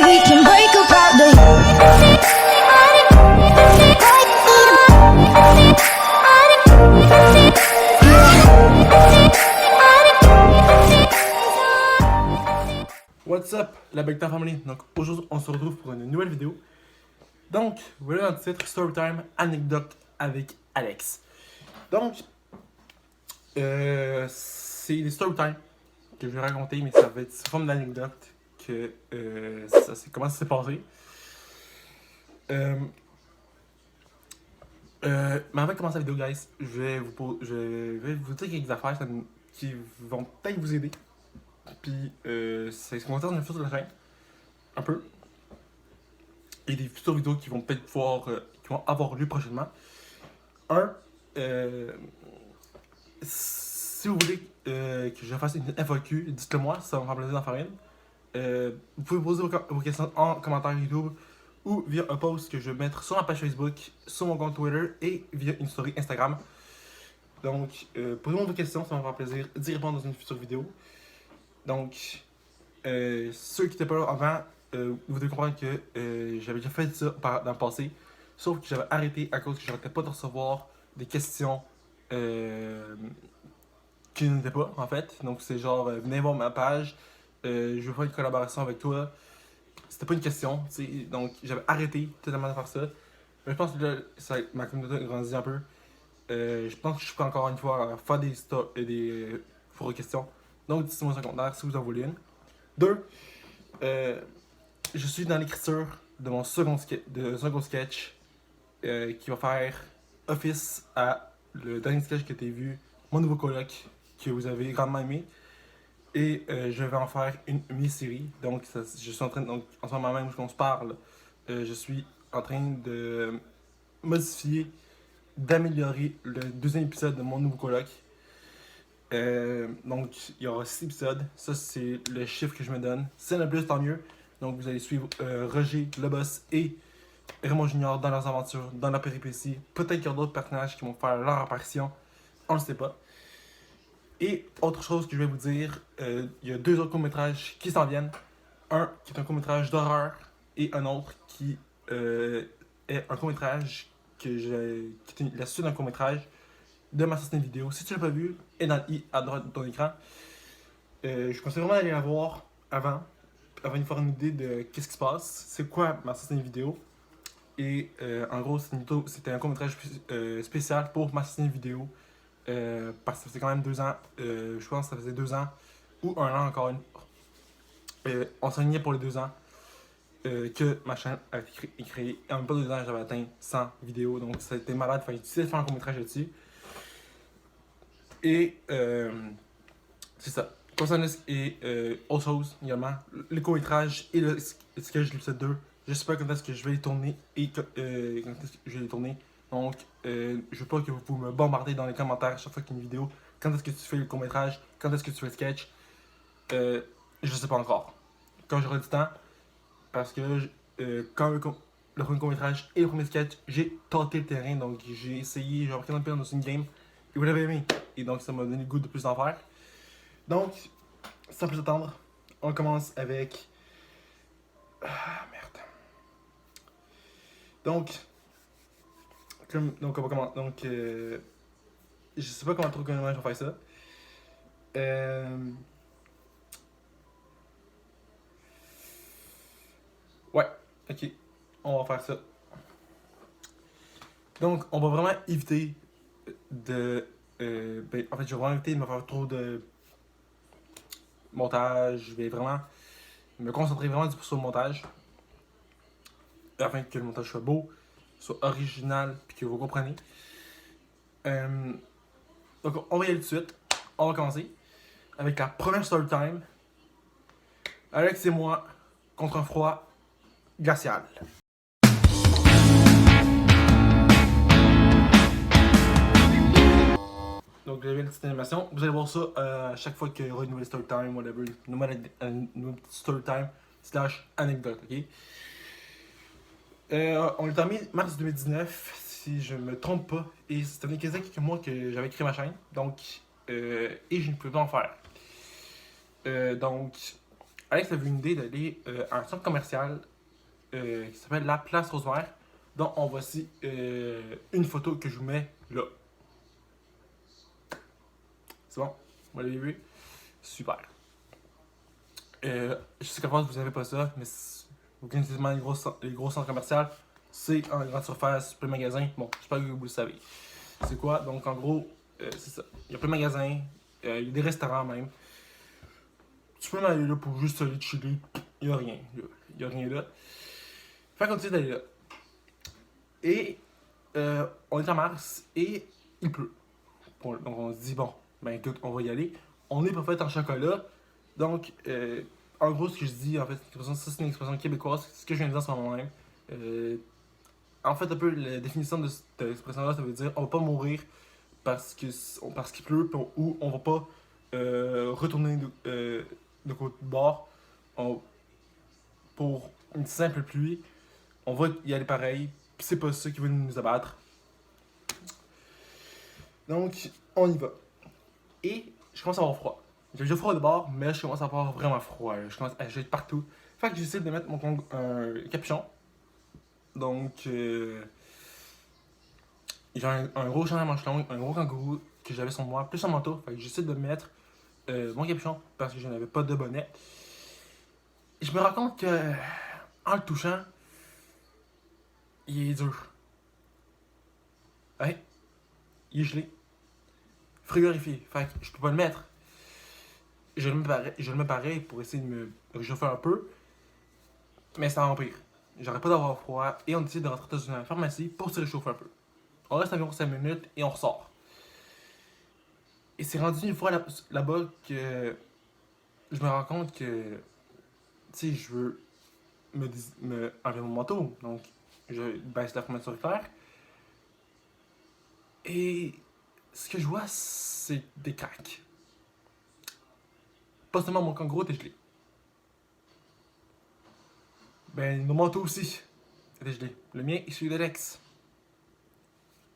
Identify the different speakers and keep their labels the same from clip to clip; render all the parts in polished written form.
Speaker 1: we can break apart the
Speaker 2: What's up, la Big Time Family? Donc aujourd'hui, on se retrouve pour une nouvelle vidéo. Donc, voilà notre titre Storytime Anecdote avec Alex. Donc, c'est des storytime que je vais raconter, mais ça va être sous forme d'anecdote que comment ça s'est passé. Mais avant de commencer la vidéo, guys, je vais vous dire quelques affaires qui vont peut-être vous aider. Puis, c'est ce qu'on va faire dans le futur de la chaîne. Un peu. Et des futures vidéos qui vont peut-être qui vont avoir lieu prochainement. Si vous voulez que je fasse une FAQ, dites-le moi, ça va me faire plaisir d'en faire une. Vous pouvez poser vos questions en commentaire YouTube ou via un post que je vais mettre sur ma page Facebook, sur mon compte Twitter et via une story Instagram. Donc, posez-moi vos questions, ça va me faire plaisir d'y répondre dans une future vidéo. Donc, ceux qui n'étaient pas là avant, vous devez comprendre que j'avais déjà fait ça dans le passé, sauf que j'avais arrêté à cause que j'arrêtais pas de recevoir des questions qui n'étaient pas, en fait. Donc, c'est genre, venez voir ma page, je veux faire une collaboration avec toi. C'était pas une question, t'sais. Donc j'avais arrêté totalement de faire ça. Mais je pense que là, ma communauté a grandi un peu. Je pense que je peux encore une fois faire des fourres questions. Donc dites-moi dans les commentaires si vous en voulez une. 2. Je suis dans l'écriture de mon second sketch qui va faire office à le dernier sketch que tu as vu, mon nouveau coloc, que vous avez grandement aimé. Et je vais en faire une mini-série. Donc, je suis en train, donc, en ce moment même où on se parle, je suis en train de modifier, d'améliorer le deuxième épisode de mon nouveau coloc. Donc, il y aura 6 épisodes. Ça, c'est le chiffre que je me donne. Si il y en a plus, tant mieux. Donc, vous allez suivre Roger, le boss et Raymond Junior dans leurs aventures, dans la péripétie. Peut-être qu'il y a d'autres personnages qui vont faire leur apparition. On ne le sait pas. Et autre chose que je vais vous dire, il y a 2 autres courts-métrages qui s'en viennent. Un qui est un court-métrage d'horreur et un autre qui est un court-métrage qui est la suite d'un court-métrage de ma certaine vidéo. Si tu l'as pas vu, est dans le i à droite de ton écran. Je conseille vraiment d'aller la voir avant de faire une idée de qu'est-ce qui se passe, c'est quoi ma certaine vidéo. Et en gros, c'était un court-métrage spécial pour ma certaine vidéo. Parce que ça faisait quand même 2 ans, je pense que ça faisait 2 ans ou 1 an encore on s'alignait pour les 2 ans que ma chaîne a été créée. En même pas 2 ans, j'avais atteint 100 vidéos, donc ça a été malade, il fallait essayer de faire un court-métrage là-dessus. Et c'est ça. Concernant autre chose également, le court-métrage et le sketch de l'épisode 2, je sais pas quand est-ce que je vais les tourner et quand est-ce que je vais les tourner. Donc, je veux pas que vous me bombardez dans les commentaires chaque fois qu'il y a une vidéo. Quand est-ce que tu fais le court-métrage? Quand est-ce que tu fais le sketch? Je sais pas encore. Quand j'aurai du temps, parce que quand le premier court-métrage et le premier sketch, j'ai tâté le terrain. Donc, j'ai essayé, j'ai repris un peu dans une game. Et vous l'avez aimé. Et donc, ça m'a donné le goût de plus d'en faire. Donc, sans plus attendre, on commence avec... Ah, merde. Donc, on va commencer. Donc, je sais pas comment je vais faire ça. Ouais, ok, on va faire ça. Donc, on va vraiment éviter de. En fait, je vais vraiment éviter de me faire trop de montage. Je vais vraiment me concentrer vraiment sur le montage. Afin que le montage soit beau, soit original, puis que vous comprenez. Donc, on va y aller tout de suite. On va commencer avec la première story time. Alex et moi contre un froid glacial. Donc, j'avais une petite animation. Vous allez voir ça à chaque fois qu'il y aura une nouvelle story time, whatever. Une nouvelle story time / anecdote, ok? On est en mars 2019, si je me trompe pas. Et ça faisait quelques mois que j'avais créé ma chaîne. Donc, et je ne pouvais pas en faire. Donc, Alex avait une idée d'aller à un centre commercial qui s'appelle la Place Rosemère. Donc, on voici une photo que je vous mets là. C'est bon? Vous l'avez vu? Super. Je sais qu'en France, vous n'avez pas ça, mais vous connaissez tellement les gros centres commerciaux. C'est en grande surface, plein de magasins. Bon, j'espère que vous le savez. C'est quoi? Donc, en gros, c'est ça. Il y a plein de magasins, il y a des restaurants même. Tu peux aller là pour juste aller chiller. Il n'y a rien. Il n'y a rien là. Fait qu'on décide d'aller là. Et on est en mars et il pleut. Bon, donc on se dit, bon, ben écoute, on va y aller. On est parfait en chocolat. Donc, en gros, ce que je dis, en fait, ça c'est une expression québécoise. Ce que je viens de dire en ce moment même. En fait, un peu la définition de cette expression-là, ça veut dire on va pas mourir parce qu'il pleut ou on va pas retourner de côté de bord pour une simple pluie. On va y aller pareil, puis c'est pas ça qui va nous abattre. Donc, on y va. Et je commence à avoir froid. J'ai déjà froid de bord, mais je commence à avoir vraiment froid. Je commence à jeter partout. Fait que j'essaie de mettre un capuchon. Donc, j'ai un gros chandail à manches longues, un gros kangourou que j'avais sur moi, plus un manteau. Fait que j'essaie de mettre mon capuchon parce que je n'avais pas de bonnet. Et je me rends compte que, en le touchant, il est dur. Ouais, il est gelé. Frigorifié. Fait que je peux pas le mettre. Je le mets pareil pour essayer de me réchauffer un peu. Mais ça empire. J'arrête pas d'avoir froid et on décide de rentrer dans une pharmacie pour se réchauffer un peu. On reste environ 5 minutes et on ressort. Et c'est rendu une fois là-bas que je me rends compte que, tu sais, je veux me enlever mon manteau. Donc, je baisse la fenêtre claire. Et ce que je vois, c'est des craques. Pas seulement mon kangourou était gelé. Ben, mon manteau aussi était gelé. Le mien est celui d'Alex.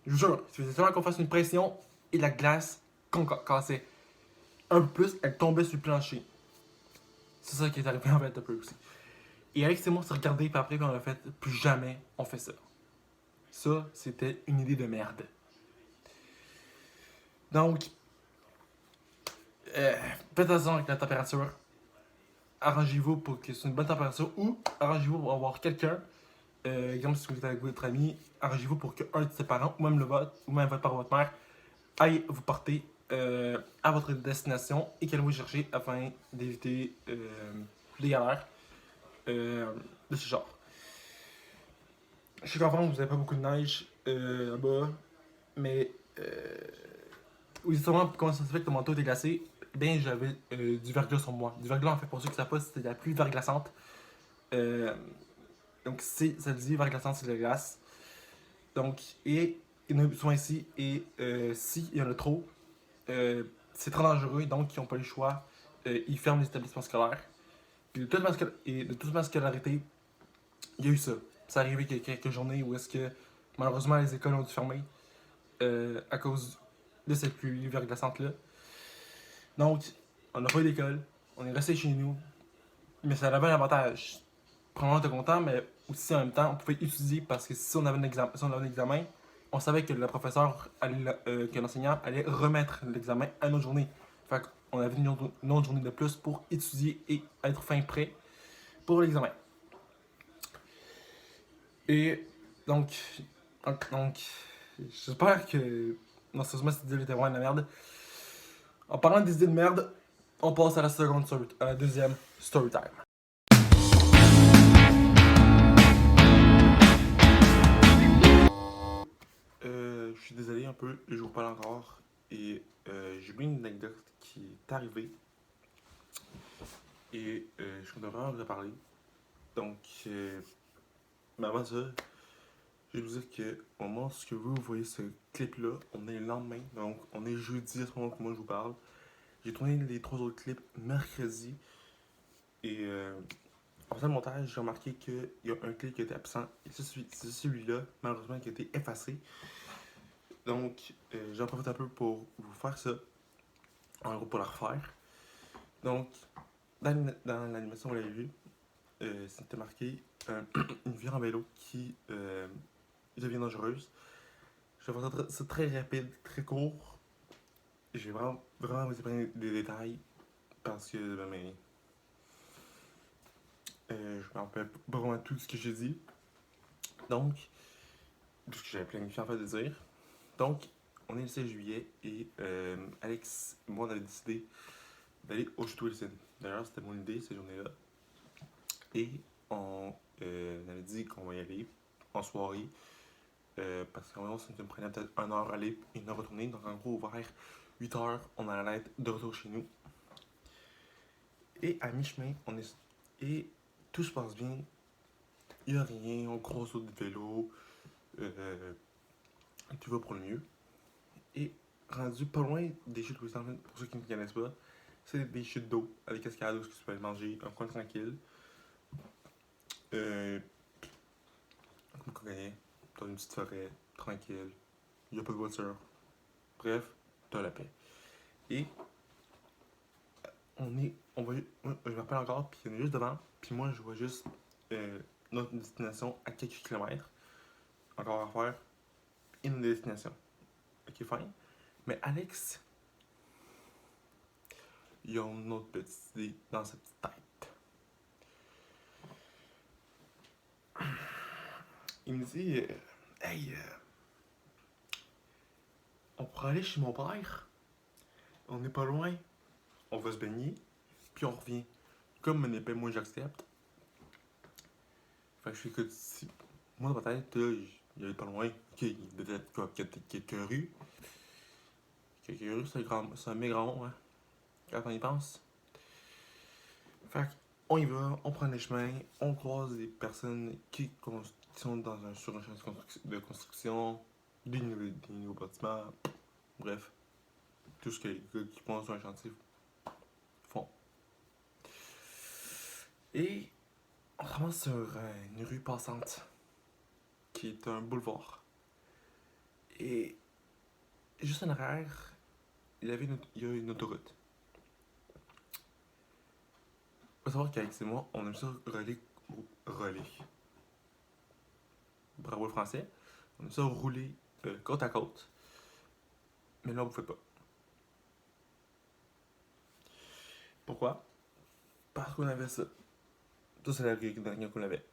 Speaker 2: Je vous jure, il faisait tellement qu'on fasse une pression et la glace cassait. Un peu plus, elle tombait sur le plancher. C'est ça qui est arrivé en fait un peu aussi. Et Alex et moi on s'est regardé puis après on a fait plus jamais on fait ça. Ça, c'était une idée de merde. Donc, faites attention avec la température. Arrangez-vous pour que ce soit une bonne température ou arrangez-vous pour avoir quelqu'un. Exemple, si vous êtes avec votre ami, arrangez-vous pour qu'un de ses parents ou même le vôtre, ou même votre parent ou votre mère, aille vous porter à votre destination et qu'elle vous chercher afin d'éviter des galères de ce genre. Je suis content que vous n'avez pas beaucoup de neige là-bas, mais oui, sûrement comment ça se fait que le manteau était glacé. Eh bien, j'avais du verglas sur moi. Du verglas, en fait, pour ceux qui ne savent pas, c'était de la pluie verglaçante. Euh, donc, ça le dit, verglaçante, c'est de la glace. Donc, et il y en a souvent ici, et s'il y en a trop, c'est très dangereux, donc ils n'ont pas le choix. Ils ferment les établissements scolaires. Puis de toute ma scolarité, il y a eu ça. Ça arrivé qu'il y a quelques journées où est-ce que malheureusement les écoles ont dû fermer à cause de cette pluie verglaçante-là. Donc, on n'a pas eu d'école, on est resté chez nous, mais ça avait un avantage. Premièrement, on était content, mais aussi en même temps, on pouvait étudier parce que si on avait un examen, on savait que le professeur, que l'enseignant allait remettre l'examen à une autre journée. Fait qu'on avait une autre journée de plus pour étudier et être fin prêt pour l'examen. Et donc, j'espère que. Non, sérieusement, cette idée était vraiment de la merde. En parlant des idées de merde, on passe à la deuxième story time. Je suis désolé un peu, je vous parle encore. Et j'ai oublié une anecdote qui est arrivée. Et je voudrais vraiment vous en parler. Donc, mais avant ça, je vais vous dire que au moment où vous voyez ce clip-là, on est le lendemain. Donc, on est jeudi à ce moment où moi je vous parle. J'ai tourné les 3 autres clips mercredi. Et en faisant le montage, j'ai remarqué qu'il y a un clip qui était absent. Et c'est celui-là, malheureusement, qui a été effacé. Donc, j'en profite un peu pour vous faire ça. En gros, pour la refaire. Donc, dans l'animation, vous l'avez vu, c'était marqué une vie en vélo qui devient dangereuse. Je vais faire ça très rapide, très court. Je vais vraiment vous épargner des détails parce que je me rappelle pas vraiment tout ce que j'ai dit. Donc, tout ce que j'avais planifié en fait de dire. Donc, on est le 16 juillet et Alex et moi on avait décidé d'aller au Château Wilson. D'ailleurs, c'était mon idée cette journée-là. Et on avait dit qu'on va y aller en soirée. Parce qu'en vrai, ça nous prenait peut-être 1 heure aller et 1 heure retourner. Donc en gros, vers 8 heures, on allait être de retour chez nous. Et à mi-chemin, et tout se passe bien. Il n'y a rien, on croise de vélo. Tout va pour le mieux. Et rendu pas loin des chutes Wisconsin, pour ceux qui ne connaissent pas, c'est des chutes d'eau avec cascade où tu peux aller manger un coin tranquille. Comme on connaît, dans une petite forêt, tranquille. Il n'y a pas de voiture. Bref, t'as la paix. Et je me rappelle encore, puis on est juste devant, puis moi je vois juste notre destination à quelques kilomètres. Encore à faire, une destination. Ok, fine. Mais Alex, il y a une autre petite idée dans sa petite tête. Il me dit, hey, on pourrait aller chez mon père. On n'est pas loin. On va se baigner, puis on revient. Comme mon épée, moi j'accepte. Fait que je fais que si. Moi dans ma tête, il est pas loin. Ok, il y a peut-être quelques rues. Quelques rues, c'est un méga rond, hein. Quand on y pense. Fait on y va, on prend les chemins, on croise des personnes qui sont sur un champ de construction, des nouveaux bâtiments, bref, tout ce que les gars qui pensent sur un chantier font. Et on commence sur une rue passante qui est un boulevard. Et juste en arrière, il y a une autoroute. Il faut savoir qu'Alex et moi, on aime ça rouler. Bravo le français. On aime ça rouler côte à côte. Mais là, vous ne pouvez pas. Pourquoi? Parce qu'on avait ça. Ça, c'est la rue dernière qu'on avait.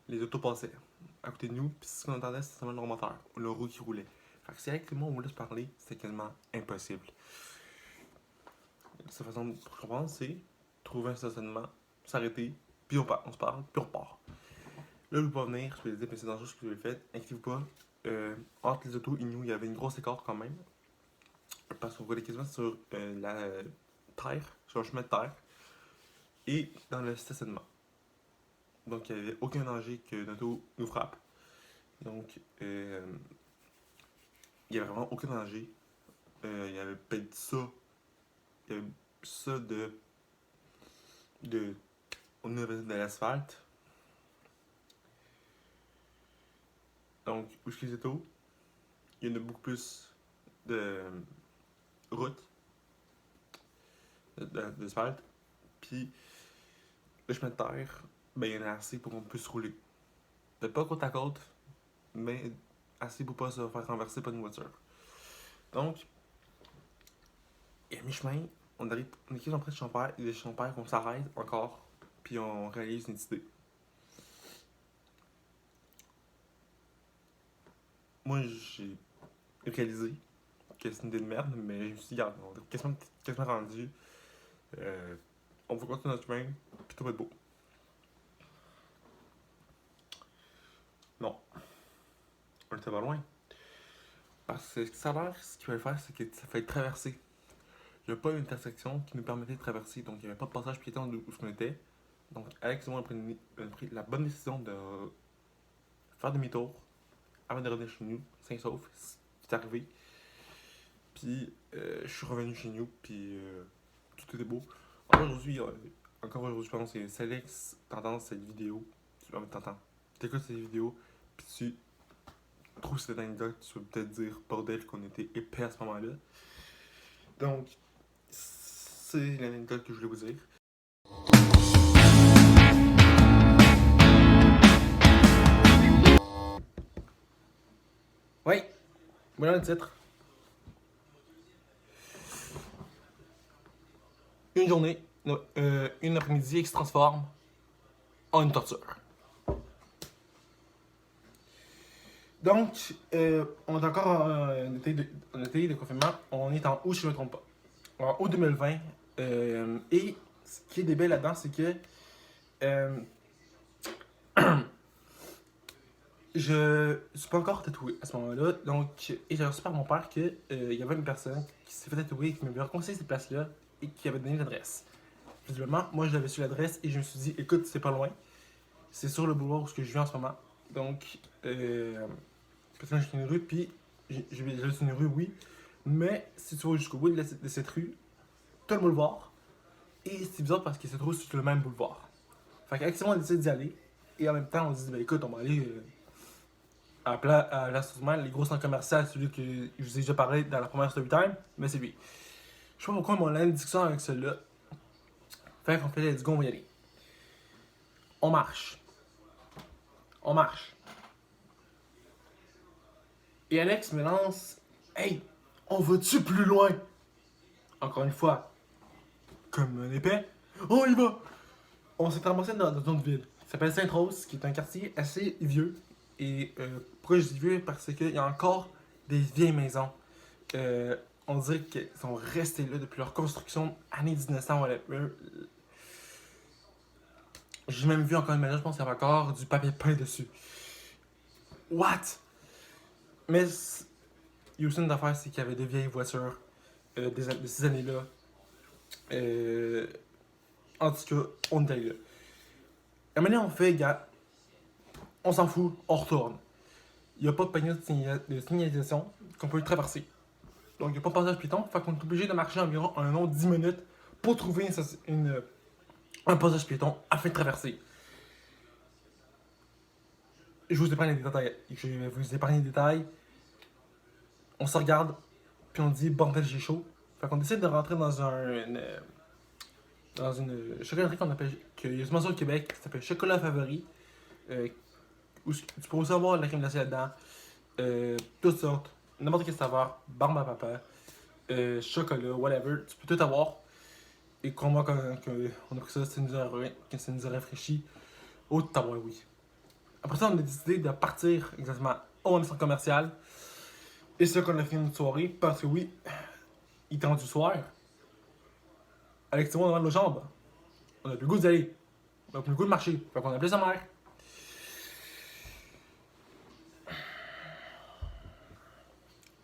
Speaker 2: Les autos passaient à côté de nous, puis ce qu'on entendait, c'était seulement leur moteur, le roue qui roulait. Fait que si avec le monde on voulait se parler, c'était quasiment impossible. Sa façon pour comprendre, c'est trouver un stationnement, s'arrêter, puis on se parle, puis on repart. Là, je ne veux pas venir, je vais les dire, mais c'est dangereux ce que vous avez fait, inquiétez-vous pas. Entre les autos et nous, il y avait une grosse écart quand même. Parce qu'on roulait quasiment sur la terre, sur un chemin de terre, et dans le stationnement. Donc, il n'y avait aucun danger que notre auto nous frappe. Donc, il n'y avait vraiment aucun danger. Il y avait peut-être ça. Il y avait ça au niveau de l'asphalte. Donc, où est-ce que c'est tôt? Il y en a beaucoup plus de routes, d'asphalte. Puis, le chemin de terre, ben, il y en a assez pour qu'on puisse rouler. Peut-être pas côte à côte, mais assez pour pas se faire renverser par une voiture. Donc, et à mi-chemin, on est en près de Champère, et de Champère, on s'arrête encore, puis on réalise une idée. Moi, j'ai réalisé que c'est une idée de merde, mais je me suis dit, regarde, on est quasiment rendu. On va continuer notre chemin, puis tout va être beau. Non, on était pas loin. Parce que ça a l'air, ce qu'il fallait faire, c'est que ça fallait traverser. Il n'y a pas une intersection qui nous permettait de traverser, donc il n'y avait pas de passage piéton où on était. Donc Alex et moi, on a pris la bonne décision de faire demi-tour avant de revenir chez nous, sain sauf, c'est arrivé. Puis je suis revenu chez nous, puis tout était beau. Encore aujourd'hui, je pense que c'est Alex, t'entends cette vidéo, t'écoutes cette vidéo, puis tu trouves cette anecdote, tu vas peut-être dire, bordel, qu'on était épais à ce moment-là. Donc, c'est l'anecdote que je voulais vous dire. Oui, voilà le titre. Une journée, une après-midi qui se transforme en une torture. Donc, on est encore en été de confinement. On est en août, si je ne me trompe pas. En août 2020. Et ce qui est débile là-dedans, c'est que je suis pas encore tatoué à ce moment-là. Donc, et j'ai reçu par mon père qu'il y avait une personne qui s'est fait tatouer, qui m'avait conseillé cette place-là et qui avait donné l'adresse. Visiblement, moi, j'avais su l'adresse et je me suis dit, écoute, c'est pas loin. C'est sur le boulevard où je vis en ce moment. Donc, personne j'ai une rue, puis j'ai une rue, oui. Mais si tu vas jusqu'au bout de cette rue, t'as le boulevard. Et c'est bizarre parce qu'il se trouve sur le même boulevard. Fait qu'activement, on décide d'y aller. Et en même temps, on se dit, ben écoute, on va aller à l'assaisonnement, les gros centres commerciaux, celui que je vous ai déjà parlé dans la première story time, mais c'est lui. Je sais pas pourquoi on a une discussion avec celui-là. Fait qu'on fait, let's go, on va y aller. On marche. On marche. Et Alex me lance, hey, on va-tu plus loin? Encore une fois, comme un épais, on y va! On s'est ramassé dans une autre ville. Ça s'appelle Sainte-Rose, qui est un quartier assez vieux. Et pourquoi je dis vieux? Parce qu'il y a encore des vieilles maisons. On dirait qu'elles sont restées là depuis leur construction, années 1900, voilà. J'ai même vu encore une maison, je pense qu'il y avait encore du papier peint dessus. What? Mais il y a aussi une affaire, c'est qu'il y avait des vieilles voitures de ces années-là. En tout cas, on est allé là. Et maintenant, on fait, gars, on s'en fout, on retourne. Il n'y a pas de panneau de signalisation qu'on peut traverser. Donc, il n'y a pas de passage piéton, fait qu'on est obligé de marcher environ un long 10 minutes pour trouver un passage piéton afin de traverser. Je vous épargne les détails. On se regarde, puis on dit bordel, j'ai chaud. Fait qu'on décide de rentrer dans une chocolaterie qu'on appelle, qu'il y a souvent sur le Québec, qui s'appelle Chocolat Favori. Où tu peux aussi avoir de la crème glacée là-dedans. Toutes sortes, n'importe quelle saveur, barbe à papa, chocolat, whatever, tu peux tout avoir. Et crois-moi, quand on a pris ça, ça nous a rafraîchi. Oh, t'avoir, oui. Après ça, on a décidé de partir exactement au même centre commercial. Et c'est là qu'on a fini notre soirée, parce que oui, il était rendu le soir. Alex et moi, on a nos jambes. On a plus le goût d'y aller. On a plus le goût de marcher. Fait qu'on a appelé sa mère.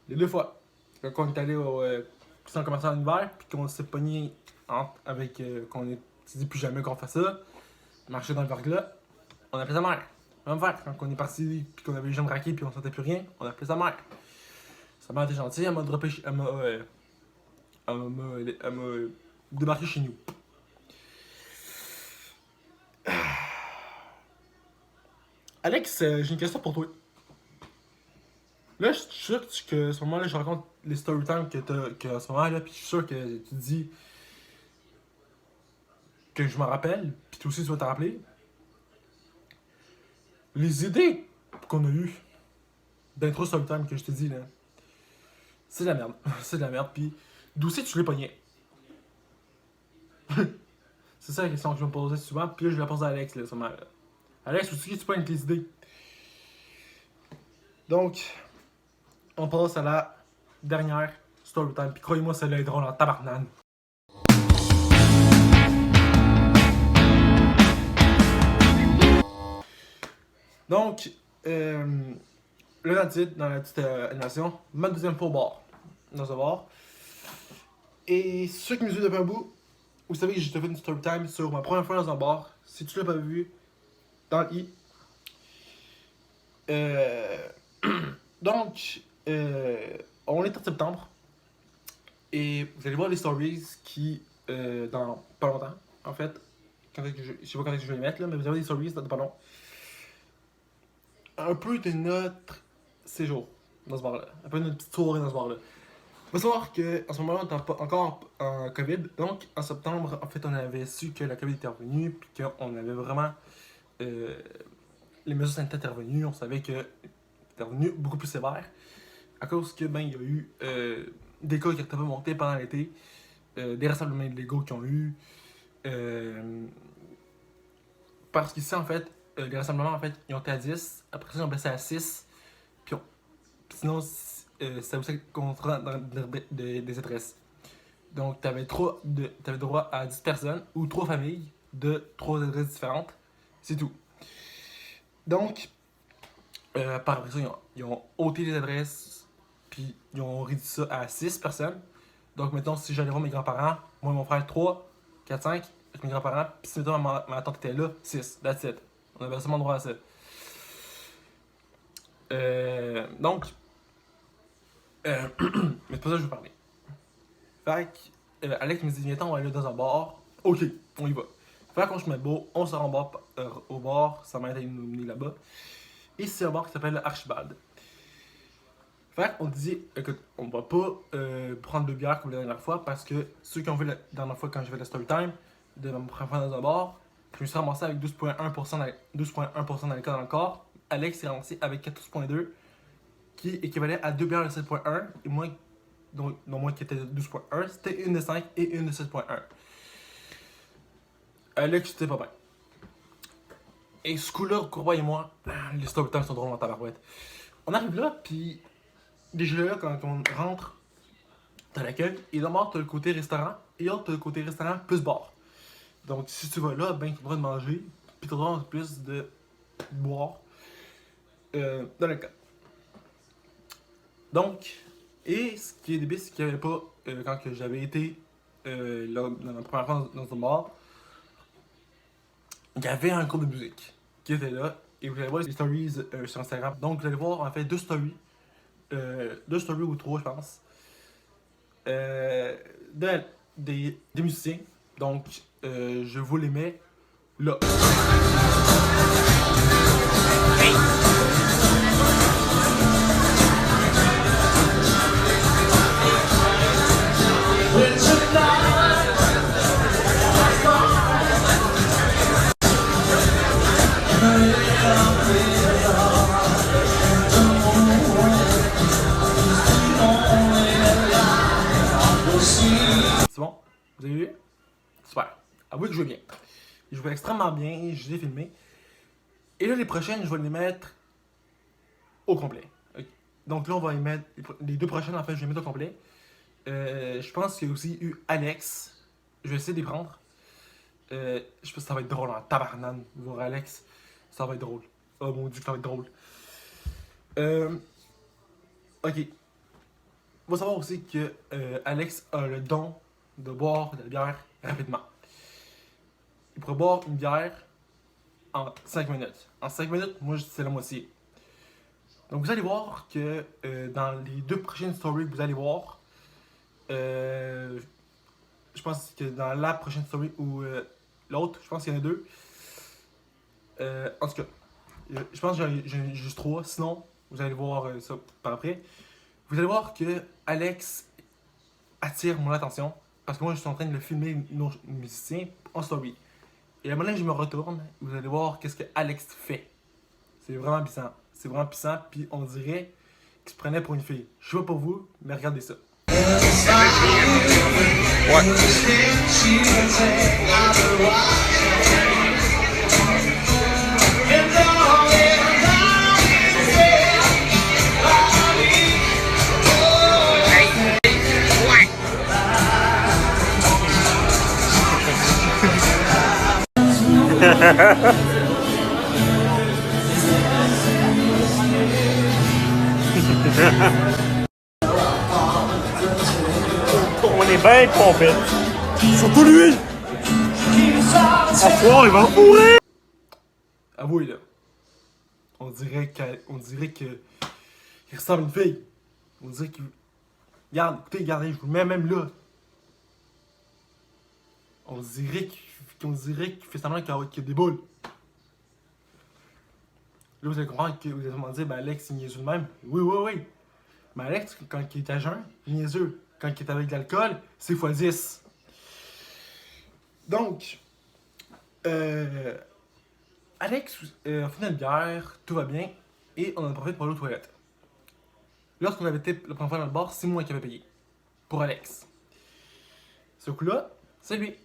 Speaker 2: Les deux fois. Quand on est allé au centre commercial en hiver, puis qu'on s'est pogné avec. Qu'on s'est dit plus jamais qu'on fait ça, marcher dans le verglas, on a appelé sa mère. Même faire, quand on est parti, puis qu'on avait les jambes raquées, puis on sentait plus rien, on a appelé sa mère. Sa mère était gentille, elle m'a droppé. Elle m'a débarqué chez nous. Alex, j'ai une question pour toi. Là, je suis sûr que à ce moment-là, je raconte les story time que à ce moment-là, puis je suis sûr que tu dis que je me rappelle, puis toi aussi tu vas te rappeler. Les idées qu'on a eues d'intro story time que je te dis là, c'est de la merde. C'est de la merde, puis d'où c'est que tu les pognais? C'est ça la question que je me posais souvent, puis là je la pose à Alex là, ce moment-là. Alex, où c'est que tu pognes tes idées? Donc, on passe à la dernière story time. Puis croyez-moi, celle-là est drôle en tabarnane. Donc, le dentiste, dans la petite animation, ma deuxième fois au bar. Dans un bar. Et ceux qui me suivent depuis un bout, vous savez que j'ai fait une story time sur ma première fois dans un bar. Si tu l'as pas vu, dans le i. Donc, on est en septembre. Et vous allez voir les stories qui, dans pas longtemps, en fait, je sais pas quand est-ce que je vais les mettre, là, mais vous avez des stories dans pas long. Un peu de notre séjour dans ce bar-là. Un peu de notre petite soirée dans ce bar-là. Faut savoir qu'en ce moment, on n'est pas encore en COVID. Donc, en septembre, en fait, on avait su que la COVID était revenue, puis qu'on avait vraiment. euh, les mesures sanitaires étaient revenues. On savait que c'était revenu beaucoup plus sévère. À cause que, ben, il y a eu des cas qui n'étaient pas montés pendant l'été, des rassemblements illégaux qui ont eu. Parce qu'ici, en fait, les rassemblements, en fait, ils ont été à 10. Après ça, ils ont baissé à 6. Puis sinon, ça aussi contraint dans des adresses. Donc, tu avais droit à 10 personnes ou 3 familles de 3 adresses différentes. C'est tout. Donc, par après ça, ils ont ôté les adresses, puis ils ont réduit ça à 6 personnes. Donc, mettons, si j'allais voir mes grands-parents, moi et mon frère, 3, 4, 5, avec mes grands-parents, puis si mettons ma tante était là, 6, that's it. On avait seulement droit à ça. Donc, mais c'est pas ça que je veux parler. Fait que, Alex me dit, viens-t'en, on va aller dans un bar. Ok, on y va. Fait que quand je mets beau, on se rend au bar, ça m'aide à nous mener là-bas. Et c'est un bar qui s'appelle Archibald. Fait qu'on dit, écoute, on va pas prendre de bière comme la dernière fois parce que ceux qui ont vu la dernière fois quand j'ai fait le story time de ma première fois dans un bar, je me suis ramassé avec 12,1% d'alcool dans le corps. Alex s'est ramassé avec 14,2% qui équivalait à 2 bières de 7,1 et moi, dont moi qui était de 12,1, c'était une de 5 et une de 7,1. Alex, c'était pas bien. Et ce coup-là, Courbois et moi, les story time sont drôles en tabarouette. On arrive là, puis déjà là, quand on rentre, t'as l'accueil, et d'abord t'as le côté restaurant, et l'autre t'as le côté restaurant plus bar. Donc si tu vas là, ben t'as le droit de manger, puis t'as le droit en plus de boire dans le cas. Donc, et ce qui est débile, c'est qu'il n'y avait pas, quand que j'avais été là, dans ma première fois dans un bar, il y avait un cours de musique qui était là, et vous allez voir les stories sur Instagram. Donc vous allez voir en fait deux stories ou trois je pense, des musiciens. Donc je vous les mets là. C'est bon? Vous avez vu? Super. Avouez que je joue bien. Je joue extrêmement bien, je les ai filmés. Et là, les prochaines, je vais les mettre au complet. Okay. Donc là, on va les mettre. Les deux prochaines, en fait, je vais les mettre au complet. Je pense qu'il y a aussi eu Alex. Je vais essayer de les prendre. Je pense que ça va être drôle en tabarnane. Voir Alex, ça va être drôle. Oh mon dieu, ça va être drôle. Ok. Il faut savoir aussi que Alex a le don de boire de la bière rapidement. Il pourrait boire une bière en 5 minutes. En 5 minutes, moi, c'est la moitié. Donc, vous allez voir que dans les deux prochaines stories que vous allez voir, je pense que dans la prochaine story ou l'autre, je pense qu'il y en a deux. En tout cas, je pense que j'en ai juste 3. Sinon, vous allez voir ça par après. Vous allez voir que Alex attire mon attention parce que moi, je suis en train de le filmer nos musiciens en story. Et à un moment donné, je me retourne, vous allez voir qu'est-ce que Alex fait. C'est vraiment puissant. C'est vraiment puissant, puis on dirait qu'il se prenait pour une fille. Je sais pas pour vous, mais regardez ça. Ouais.
Speaker 1: On est bien pompette.
Speaker 2: Surtout lui!
Speaker 1: À soir, il va mourir!
Speaker 2: Avouez là. On dirait que il ressemble à une fille. On dirait qu'il. Regarde, écoutez, regardez, je vous le mets même là. On dirait qu'il fait semblant qu'il y a des boules. Là, vous allez comprendre que vous allez me dire, ben Alex, il est le même. Oui, oui, oui. Mais Alex, quand il est à jeun, niaiseux. Quand il est avec de l'alcool, c'est x10. Donc, Alex, on fait notre bière, tout va bien, et on en profite pour aller aux toilettes. Lorsqu'on avait été la première fois dans le bar, c'est moi qui avais payé. Pour Alex. Ce coup-là, c'est lui.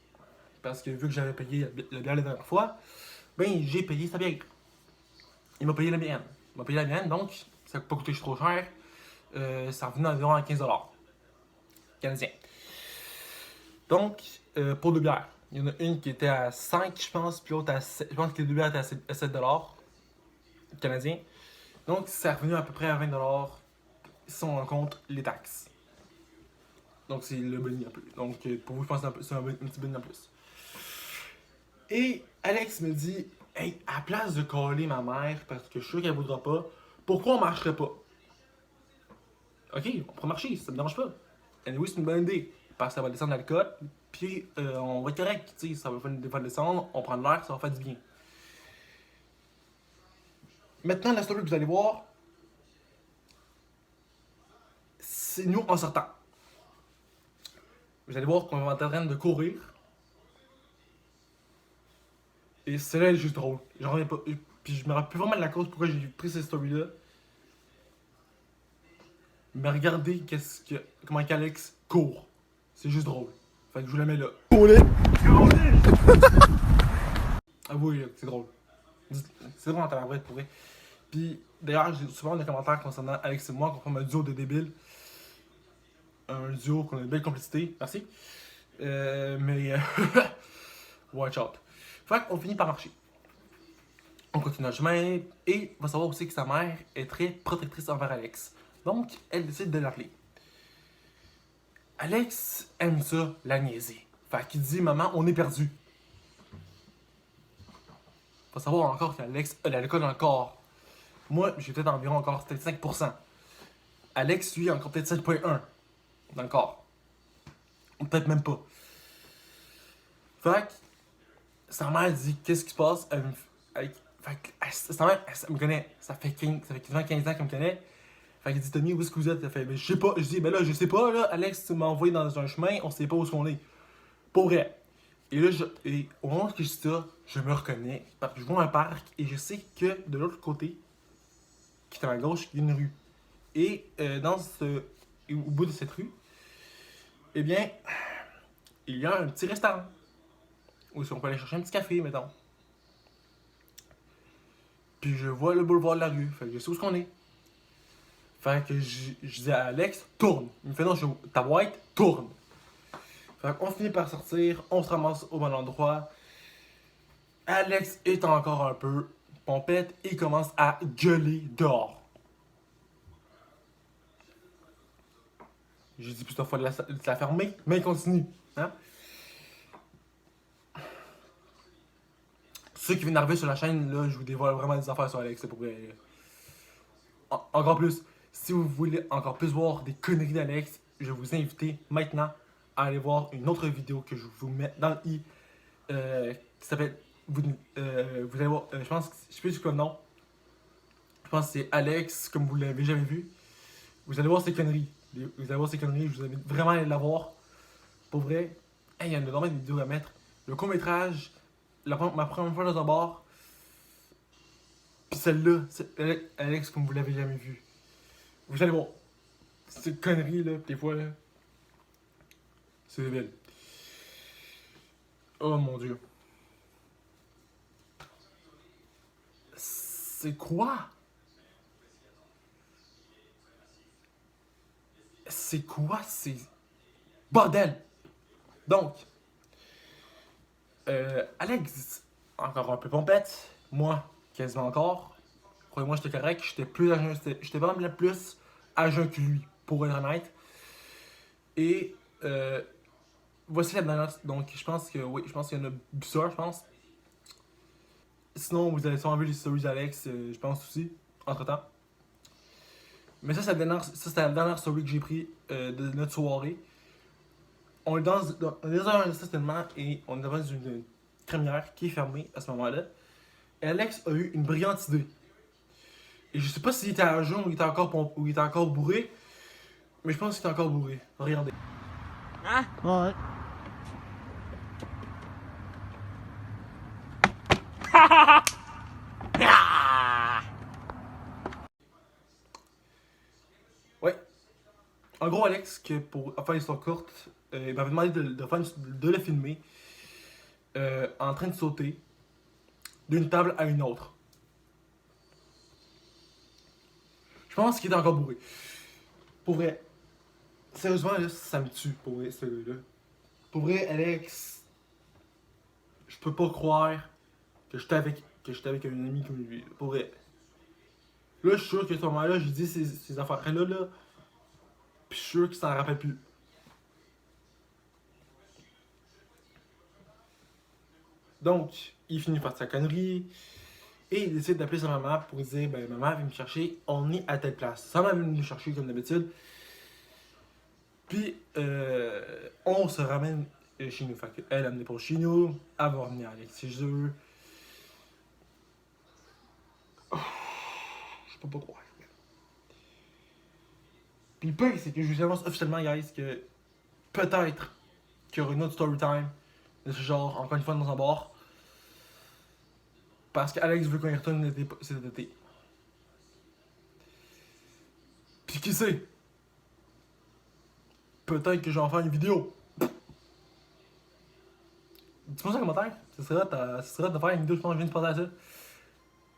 Speaker 2: Parce que vu que j'avais payé la bière la dernière fois, ben j'ai payé sa bière. Il m'a payé la mienne. Il m'a payé la mienne, donc ça n'a pas coûté trop cher. Ça revenait environ à 15$ canadiens. Donc, pour deux bières. Il y en a une qui était à 5, je pense, puis l'autre à 7. Je pense que les deux bières étaient à 7$ canadiens. Donc, ça revenu à peu près à 20$ si on en compte les taxes. Donc, c'est le boni en plus. Donc, pour vous, je pense que c'est un petit boni en plus. Et Alex me dit, hey, à place de coller ma mère, parce que je suis sûr qu'elle voudra pas, pourquoi on marcherait pas? Ok, on pourrait marcher, ça me dérange pas. Anyway, c'est une bonne idée. Parce que ça va descendre l'alcool, puis on va être correct. Tu sais, ça va faire descendre, on prend de l'air, ça va faire du bien. Maintenant, la story que vous allez voir, c'est nous en sortant. Vous allez voir qu'on va être en train de courir. Et c'est là, elle est juste drôle. J'en reviens pas. Puis je me rappelle plus vraiment de la cause pourquoi j'ai pris cette story-là. Mais regardez comment qu'Alex court. C'est juste drôle. Fait que je vous la mets là. Ah oui, c'est drôle. C'est drôle en tabarouette pour vrai. Puis d'ailleurs, j'ai souvent des commentaires concernant Alex et moi qu'on forme un duo de débiles. Un duo qu'on a une belle complicité. Merci. Mais. Watch out. Fait qu'on finit par marcher. On continue notre chemin et il va savoir aussi que sa mère est très protectrice envers Alex. Donc, elle décide de l'appeler. Alex aime ça, la niaiser. Fait qu'il dit, maman, on est perdu. Faut savoir encore qu'Alex a l'alcool dans le corps. Moi, j'ai peut-être environ encore peut-être 5%. Alex, lui, a encore peut-être 7,1 dans le corps. Ou peut-être même pas. Fait que sa mère dit, qu'est-ce qui se passe? Sa mère, elle me connaît. Ça fait quasiment 15 ans qu'elle me connaît. Fait qu'elle dit, Tommy, où est-ce que vous êtes? Elle fait, mais je sais pas. Je dis, ben là, je sais pas, là. Alex, tu m'as envoyé dans un chemin, on sait pas où est-ce qu'on est. Pour vrai. Et là, au moment où je dis ça, je me reconnais. Parce que je vois un parc et je sais que de l'autre côté, qui est à ma gauche, il y a une rue. Et au bout de cette rue, eh bien, il y a un petit restaurant. Où on peut aller chercher un petit café, mettons. Puis je vois le boulevard de la rue. Fait que je sais où est-ce qu'on est. Fait que je dis à Alex, tourne. Il me fait non, ta boîte, tourne. Fait qu'on finit par sortir, on se ramasse au bon endroit. Alex est encore un peu pompette et commence à gueuler dehors. J'ai dit plusieurs fois de la fermer, mais il continue. Hein? Ceux qui viennent d'arriver sur la chaîne, là, je vous dévoile vraiment des affaires sur Alex. Pour encore plus, si vous voulez encore plus voir des conneries d'Alex, je vais vous inviter maintenant à aller voir une autre vidéo que je vous mets dans le i qui s'appelle vous allez voir, je pense, je sais plus quoi le nom. Je pense que c'est Alex, comme vous l'avez jamais vu. Vous allez voir ces conneries. Vous allez voir ces conneries, je vous invite vraiment à aller la voir. Pour vrai, il y a énormément de vidéos à mettre. Le court-métrage, ma première fois dans un bar. Puis celle-là, c'est Alex, comme vous l'avez jamais vu. Vous allez voir. C'est une connerie, là, des fois, là. C'est débile. Oh mon dieu. C'est quoi? C'est quoi? C'est. Bordel! Donc, Alex, encore un peu pompette. Moi, quasiment encore. Croyez-moi, j'étais correct. J'étais vraiment plus à jeun que lui, pour être honnête. Et voici la dernière. Donc, je pense que oui, je pense qu'il y en a plusieurs, je pense. Sinon, vous avez sûrement vu les stories d'Alex, je pense aussi, entre temps. Mais ça, c'est la dernière story que j'ai pris de notre soirée. On est dans un stationnement et on est devant une crémière qui est fermée à ce moment-là. Et Alex a eu une brillante idée. Et je sais pas s'il était à jeun ou il était encore bourré, Mais je pense qu'il est encore bourré. Regardez.
Speaker 1: Hein? Ouais.
Speaker 2: Ouais. En gros, Alex, que pour faire l'histoire courte, il m'avait demandé de le filmer en train de sauter d'une table à une autre. Je pense qu'il était encore bourré. Pour vrai. Sérieusement, là, ça me tue, pour vrai, ce gars-là. Pour vrai, Alex, je peux pas croire que j'étais avec un ami comme lui. Pour vrai. Là, je suis sûr que ce moment-là, j'ai dit ces affaires-là, là, pis je suis sûr qu'il s'en rappelle plus. Donc, il finit par sa connerie, et il décide d'appeler sa maman pour lui dire, ben, maman, viens me chercher, on est à telle place. Sa maman vient nous chercher comme d'habitude. Puis, on se ramène chez nous. Fait qu'elle a amené pour chez nous, elle va revenir Alex chez eux. Je peux pas croire. Puis le pire, c'est que je vous annonce officiellement, guys, que peut-être qu'il y aura une autre story time de ce genre, encore une fois, dans un bar. Parce qu'Alex veut qu'on y retourne cet été. Puis qui sait? Peut-être que je vais en faire une vidéo. Dis-moi ça en commentaire. Ce serait de faire une vidéo, je pense que je viens de penser à ça.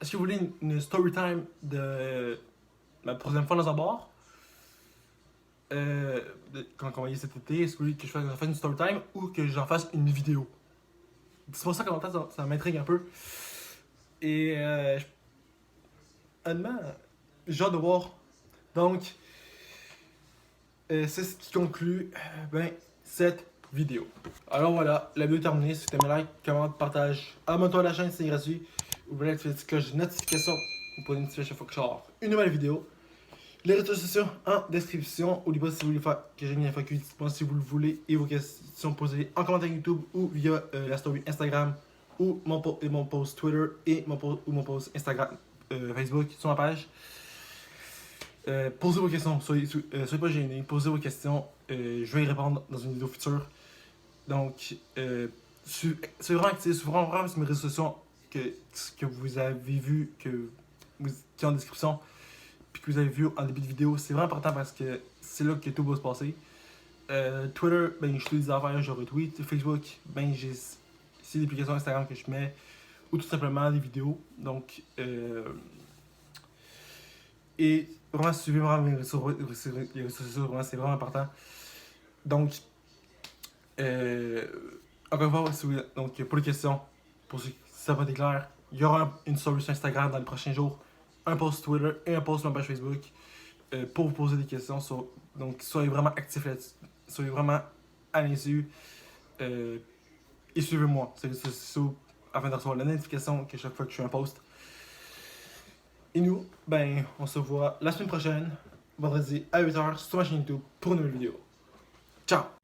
Speaker 2: Est-ce que vous voulez une story time de ma troisième fois dans un bar? Quand on va y aller cet été, est-ce que vous voulez que je fasse une story time ou que j'en fasse une vidéo? Dis-moi ça en commentaire, ça m'intrigue un peu. Et honnêtement, j'ai hâte de voir. Donc, c'est ce qui conclut cette vidéo. Alors voilà, la vidéo est terminée. Si tu aimes, like, commente, partage. Abonne-toi à la chaîne, c'est gratuit. Oubliez la petite cloche de notification pour une notification chaque fois que je sors une nouvelle vidéo. Les réseaux sociaux en description. N'oubliez pas si vous voulez faire que j'ai une FAQ, dites-moi si vous le voulez et vos questions posées en commentaire YouTube ou via la story Instagram ou mon post Twitter et mon post Instagram, Facebook sur ma page. Posez vos questions, soyez pas gênés, posez vos questions, je vais y répondre dans une vidéo future. Donc, c'est vraiment actif, c'est vraiment sur mes réseaux sociaux que vous avez vu, qui est en description, puis que vous avez vu en début de vidéo. C'est vraiment important parce que c'est là que tout va se passer. Twitter, ben, je fais des affaires, je retweet. Facebook, ben, j'ai des applications Instagram que je mets, ou tout simplement des vidéos. Donc, et vraiment, suivez vraiment mes réseaux sociaux, vraiment, c'est vraiment important. Donc, encore une fois, donc, pour les questions, pour si ça va être clair, il y aura une story sur Instagram dans les prochains jours, un post Twitter et un post sur ma page Facebook pour vous poser des questions. Donc, soyez vraiment actifs là-dessus, soyez vraiment allez-y et suivez-moi afin de recevoir la notification que chaque fois que je fais un post. Et nous, ben, on se voit la semaine prochaine, vendredi à 8h sur ma chaîne YouTube pour une nouvelle vidéo. Ciao!